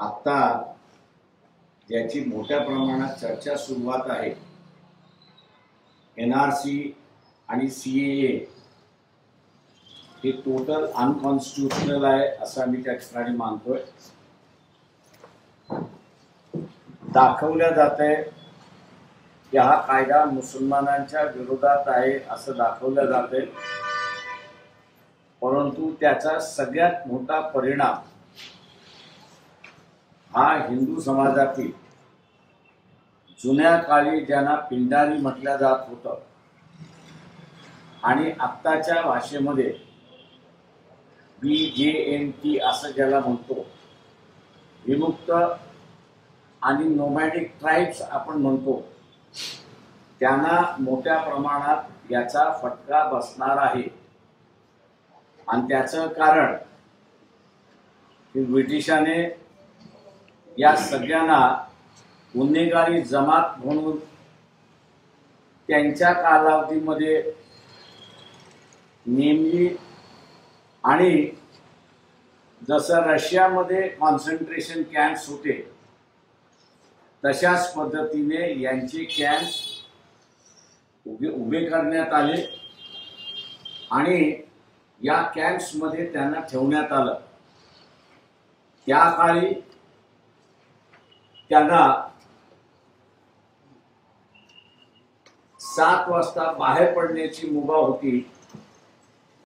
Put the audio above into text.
आता ज्याची मोठ्या प्रमाणात चर्चा सुरुवात आहे, NRC आणि CAA हे टोटल अनकॉन्स्टिट्युशनल आहे असं मी त्या ठिकाणी मानतोय। दाखवल्या जात आहे की हा कायदा मुसलमानांच्या विरोधात आहे असं दाखवलं जाते, परंतु त्याचा सगळ्यात मोठा परिणाम हा हिंदू समाजातील जुन्या काळी ज्यांना पिंडारी म्हटलं जात होतं आणि आत्ताच्या भाषेमध्ये BJMT असं ज्याला म्हणतो, विमुक्त आणि नोमॅडिक ट्राइब्स आपण म्हणतो, त्यांना मोठ्या प्रमाणात याचा फटका बसणार आहे। आणि त्याचं कारण की ब्रिटिशाने या सगळ्यांना गुन्हेगारी जमात म्हणून त्यांच्या कालावधीमध्ये नेमली आणि जसं रशियामध्ये कॉन्सन्ट्रेशन कॅम्प्स होते तशाच पद्धतीने यांचे कॅम्प्स उभे करण्यात आले आणि या कॅम्प्समध्ये त्यांना ठेवण्यात आलं। त्या काळी त्यांना 7 वाजता बाहेर पडण्याची मुभा होती,